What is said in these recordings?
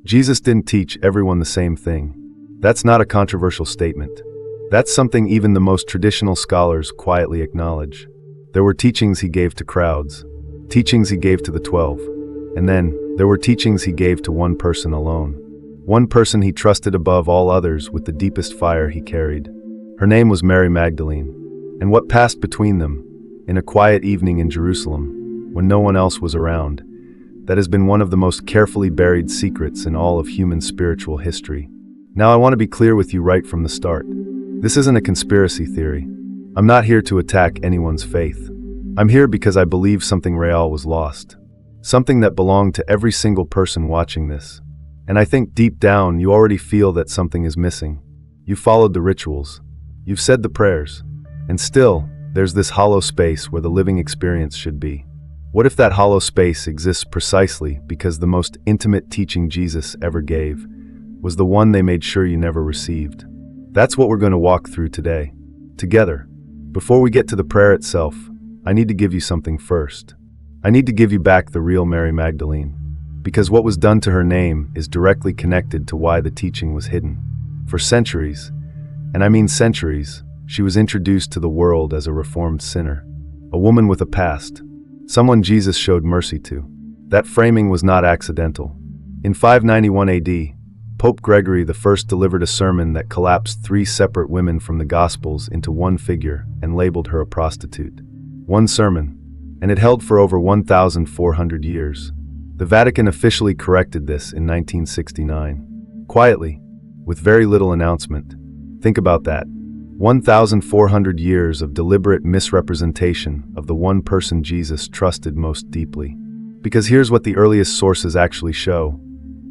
Jesus didn't teach everyone the same thing. That's not a controversial statement. That's something even the most traditional scholars quietly acknowledge. There were teachings he gave to crowds, teachings he gave to the 12, and then there were teachings he gave to one person alone. One person he trusted above all others with the deepest fire he carried. Her name was Mary Magdalene. And what passed between them, in a quiet evening in Jerusalem, when no one else was around, that has been one of the most carefully buried secrets in all of human spiritual history. Now I want to be clear with you right from the start. This isn't a conspiracy theory. I'm not here to attack anyone's faith. I'm here because I believe something real was lost. Something that belonged to every single person watching this. And I think deep down you already feel that something is missing. You've followed the rituals. You've said the prayers. And still, there's this hollow space where the living experience should be. What if that hollow space exists precisely because the most intimate teaching Jesus ever gave was the one they made sure you never received? That's what we're going to walk through today, together. Before we get to the prayer itself, I need to give you something first. I need to give you back the real Mary Magdalene, because what was done to her name is directly connected to why the teaching was hidden. For centuries, and I mean centuries, she was introduced to the world as a reformed sinner, a woman with a past, someone Jesus showed mercy to. That framing was not accidental. In 591 AD, Pope Gregory I delivered a sermon that collapsed 3 separate women from the Gospels into one figure and labeled her a prostitute. One sermon, and it held for over 1,400 years. The Vatican officially corrected this in 1969. Quietly, with very little announcement. Think about that. 1,400 years of deliberate misrepresentation of the one person Jesus trusted most deeply. Because here's what the earliest sources actually show.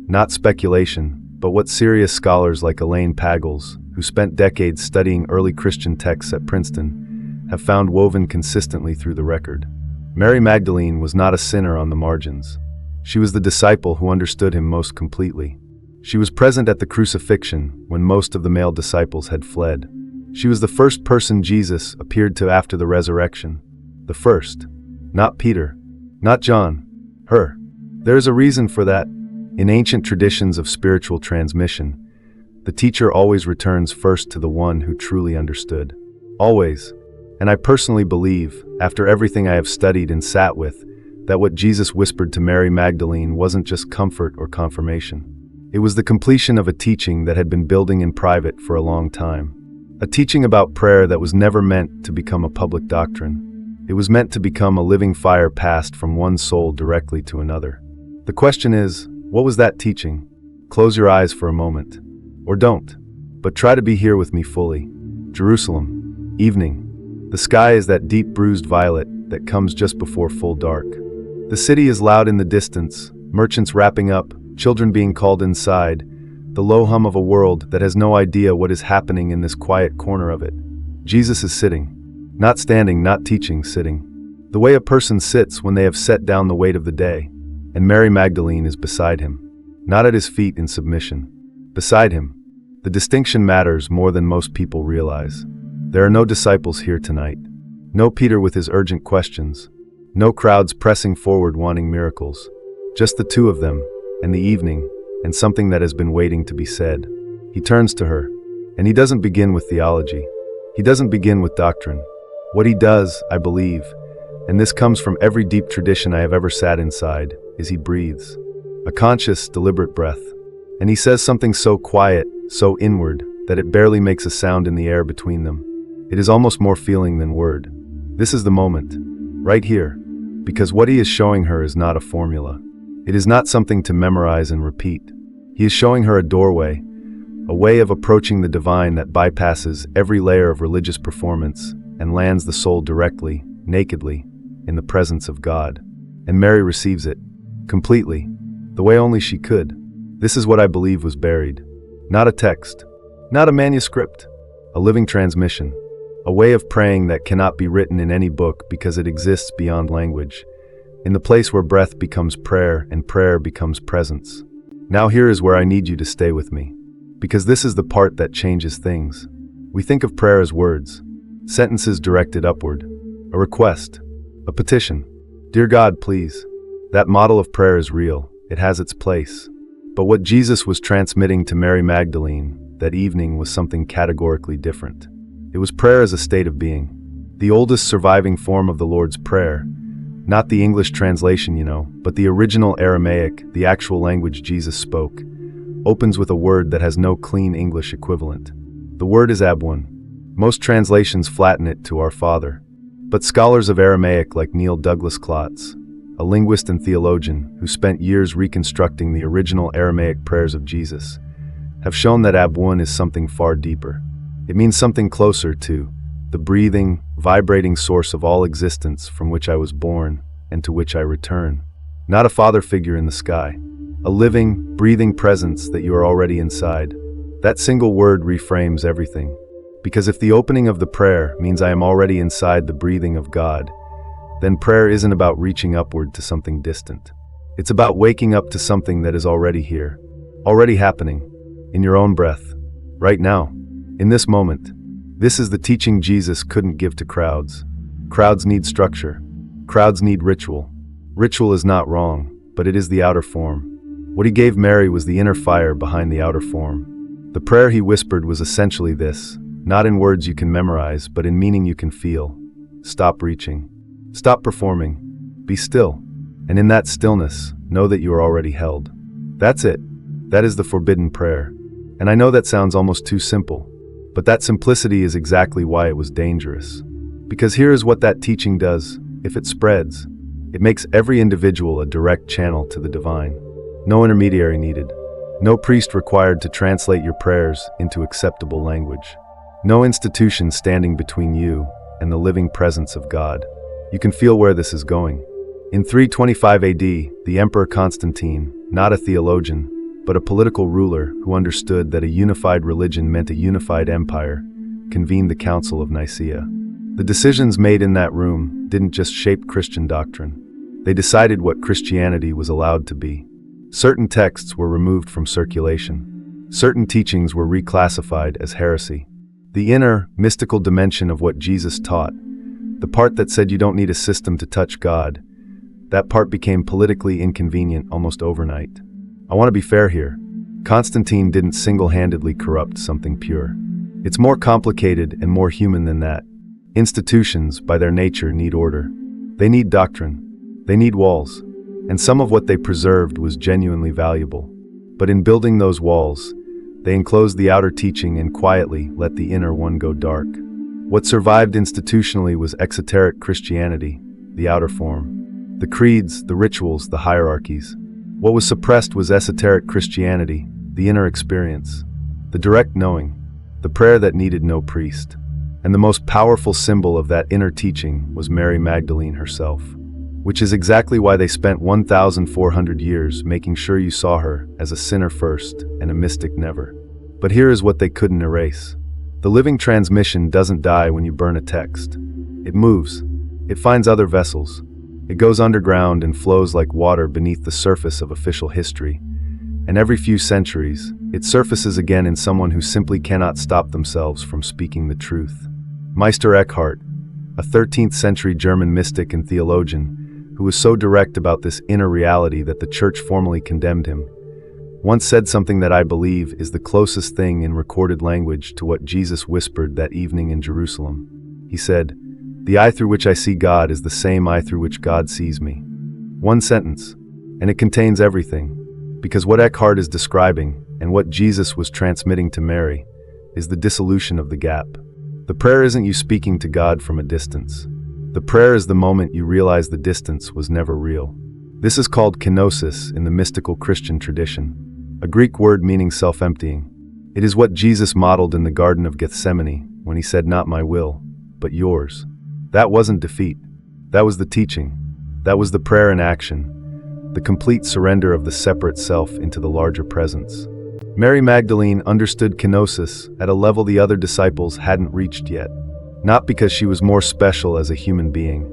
Not speculation, but what serious scholars like Elaine Pagels, who spent decades studying early Christian texts at Princeton, have found woven consistently through the record. Mary Magdalene was not a sinner on the margins. She was the disciple who understood him most completely. She was present at the crucifixion when most of the male disciples had fled. She was the first person Jesus appeared to after the resurrection. The first. Not Peter. Not John. Her. There is a reason for that. In ancient traditions of spiritual transmission, the teacher always returns first to the one who truly understood. Always. And I personally believe, after everything I have studied and sat with, that what Jesus whispered to Mary Magdalene wasn't just comfort or confirmation. It was the completion of a teaching that had been building in private for a long time. A teaching about prayer that was never meant to become a public doctrine. It was meant to become a living fire passed from one soul directly to another. The question is, what was that teaching? Close your eyes for a moment. Or don't. But try to be here with me fully. Jerusalem. Evening. The sky is that deep bruised violet that comes just before full dark. The city is loud in the distance, merchants wrapping up, children being called inside, the low hum of a world that has no idea what is happening in this quiet corner of it. Jesus is sitting. Not standing, not teaching, sitting. The way a person sits when they have set down the weight of the day. And Mary Magdalene is beside him. Not at his feet in submission. Beside him. The distinction matters more than most people realize. There are no disciples here tonight. No Peter with his urgent questions. No crowds pressing forward wanting miracles. Just the two of them, and the evening, and something that has been waiting to be said. He turns to her, and he doesn't begin with theology. He doesn't begin with doctrine. What he does, I believe, and this comes from every deep tradition I have ever sat inside, is he breathes. A conscious, deliberate breath. And he says something so quiet, so inward, that it barely makes a sound in the air between them. It is almost more feeling than word. This is the moment. Right here. Because what he is showing her is not a formula. It is not something to memorize and repeat. He is showing her a doorway, a way of approaching the divine that bypasses every layer of religious performance and lands the soul directly, nakedly, in the presence of God. And Mary receives it, completely, the way only she could. This is what I believe was buried. Not a text, not a manuscript, a living transmission, a way of praying that cannot be written in any book because it exists beyond language, in the place where breath becomes prayer and prayer becomes presence. Now here is where I need you to stay with me, because this is the part that changes things. We think of prayer as words, sentences directed upward, a request, a petition. Dear God, please. That model of prayer is real, it has its place. But what Jesus was transmitting to Mary Magdalene that evening was something categorically different. It was prayer as a state of being. The oldest surviving form of the Lord's Prayer, not the English translation, but the original Aramaic, the actual language Jesus spoke, opens with a word that has no clean English equivalent. The word is Abwoon. Most translations flatten it to Our Father. But scholars of Aramaic like Neil Douglas-Klotz, a linguist and theologian who spent years reconstructing the original Aramaic prayers of Jesus, have shown that Abwoon is something far deeper. It means something closer to the breathing, vibrating source of all existence from which I was born and to which I return. Not a father figure in the sky. A living, breathing presence that you are already inside. That single word reframes everything. Because if the opening of the prayer means I am already inside the breathing of God, then prayer isn't about reaching upward to something distant. It's about waking up to something that is already here, already happening, in your own breath, right now, in this moment. This is the teaching Jesus couldn't give to crowds. Crowds need structure. Crowds need ritual. Ritual is not wrong, but it is the outer form. What he gave Mary was the inner fire behind the outer form. The prayer he whispered was essentially this, not in words you can memorize, but in meaning you can feel. Stop reaching. Stop performing. Be still. And in that stillness, know that you are already held. That's it. That is the forbidden prayer. And I know that sounds almost too simple, but that simplicity is exactly why it was dangerous. Because here is what that teaching does. If it spreads, it makes every individual a direct channel to the divine. No intermediary needed. No priest required to translate your prayers into acceptable language. No institution standing between you and the living presence of God. You can feel where this is going. In 325 AD, the Emperor Constantine, not a theologian, but a political ruler who understood that a unified religion meant a unified empire, convened the Council of Nicaea. The decisions made in that room didn't just shape Christian doctrine. They decided what Christianity was allowed to be. Certain texts were removed from circulation. Certain teachings were reclassified as heresy. The inner, mystical dimension of what Jesus taught, the part that said you don't need a system to touch God, that part became politically inconvenient almost overnight. I want to be fair here. Constantine didn't single-handedly corrupt something pure. It's more complicated and more human than that. Institutions, by their nature, need order. They need doctrine. They need walls. And some of what they preserved was genuinely valuable. But in building those walls, they enclosed the outer teaching and quietly let the inner one go dark. What survived institutionally was exoteric Christianity, the outer form. The creeds, the rituals, the hierarchies. What was suppressed was esoteric Christianity, the inner experience, the direct knowing, the prayer that needed no priest. And the most powerful symbol of that inner teaching was Mary Magdalene herself. Which is exactly why they spent 1,400 years making sure you saw her as a sinner first and a mystic never. But here is what they couldn't erase. The living transmission doesn't die when you burn a text. It moves. It finds other vessels. It goes underground and flows like water beneath the surface of official history. And every few centuries, it surfaces again in someone who simply cannot stop themselves from speaking the truth. Meister Eckhart, a 13th century German mystic and theologian, who was so direct about this inner reality that the church formally condemned him, once said something that I believe is the closest thing in recorded language to what Jesus whispered that evening in Jerusalem. He said, "The eye through which I see God is the same eye through which God sees me." One sentence, and it contains everything, because what Eckhart is describing and what Jesus was transmitting to Mary is the dissolution of the gap. The prayer isn't you speaking to God from a distance. The prayer is the moment you realize the distance was never real. This is called kenosis in the mystical Christian tradition, a Greek word meaning self-emptying. It is what Jesus modeled in the Garden of Gethsemane when he said, "Not my will, but yours." That wasn't defeat. That was the teaching. That was the prayer in action, the complete surrender of the separate self into the larger presence. Mary Magdalene understood kenosis at a level the other disciples hadn't reached yet. Not because she was more special as a human being,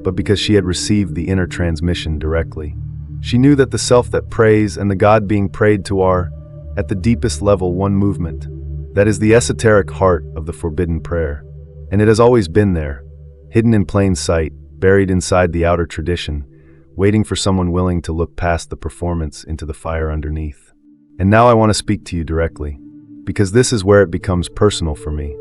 but because she had received the inner transmission directly. She knew that the self that prays and the God being prayed to are, at the deepest level, one movement. That is the esoteric heart of the forbidden prayer. And it has always been there, hidden in plain sight, buried inside the outer tradition, waiting for someone willing to look past the performance into the fire underneath. And now I want to speak to you directly, because this is where it becomes personal for me.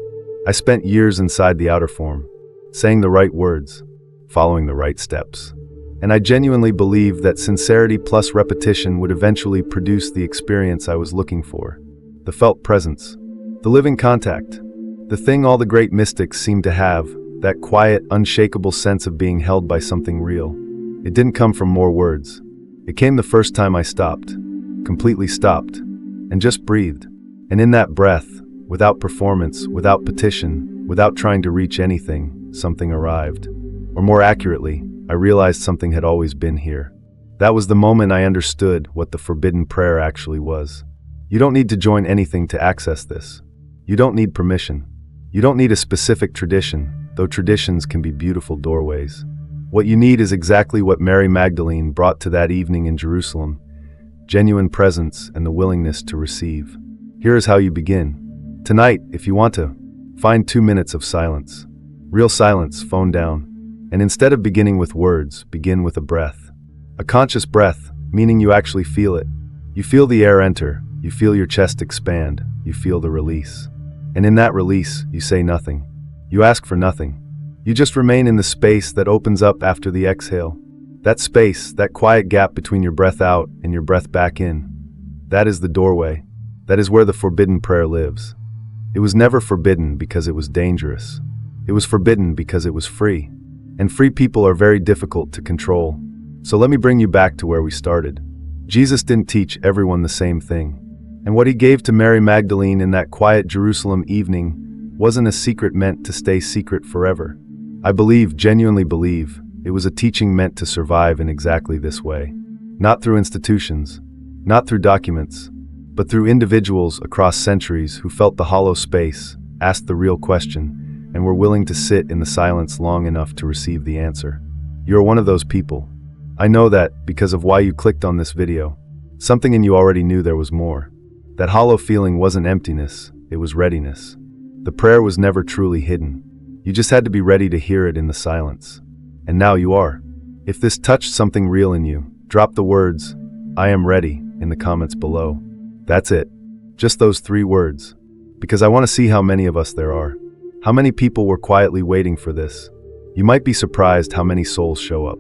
I spent years inside the outer form, saying the right words, following the right steps. And I genuinely believed that sincerity plus repetition would eventually produce the experience I was looking for. The felt presence, the living contact, the thing all the great mystics seemed to have, that quiet, unshakable sense of being held by something real. It didn't come from more words. It came the first time I stopped, completely stopped, and just breathed. And in that breath, without performance, without petition, without trying to reach anything, something arrived. Or more accurately, I realized something had always been here. That was the moment I understood what the forbidden prayer actually was. You don't need to join anything to access this. You don't need permission. You don't need a specific tradition, though traditions can be beautiful doorways. What you need is exactly what Mary Magdalene brought to that evening in Jerusalem: genuine presence and the willingness to receive. Here is how you begin. Tonight, if you want to, find 2 minutes of silence. Real silence, phone down. And instead of beginning with words, begin with a breath. A conscious breath, meaning you actually feel it. You feel the air enter, you feel your chest expand, you feel the release. And in that release, you say nothing. You ask for nothing. You just remain in the space that opens up after the exhale. That space, that quiet gap between your breath out and your breath back in. That is the doorway. That is where the forbidden prayer lives. It was never forbidden because it was dangerous. It was forbidden because it was free. And free people are very difficult to control. So let me bring you back to where we started. Jesus didn't teach everyone the same thing. And what he gave to Mary Magdalene in that quiet Jerusalem evening wasn't a secret meant to stay secret forever. I believe, genuinely believe, it was a teaching meant to survive in exactly this way. Not through institutions, not through documents, but through individuals across centuries who felt the hollow space, asked the real question, and were willing to sit in the silence long enough to receive the answer. You're one of those people. I know that because of why you clicked on this video. Something in you already knew there was more. That hollow feeling wasn't emptiness, it was readiness. The prayer was never truly hidden. You just had to be ready to hear it in the silence. And now you are. If this touched something real in you, drop the words, "I am ready," in the comments below. That's it. Just those 3 words. Because I want to see how many of us there are. How many people were quietly waiting for this? You might be surprised how many souls show up.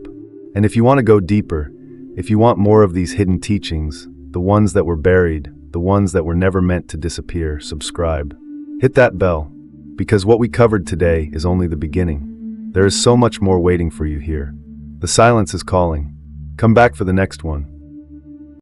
And if you want to go deeper, if you want more of these hidden teachings, the ones that were buried, the ones that were never meant to disappear, subscribe. Hit that bell, because what we covered today is only the beginning. There is so much more waiting for you here. The silence is calling. Come back for the next one.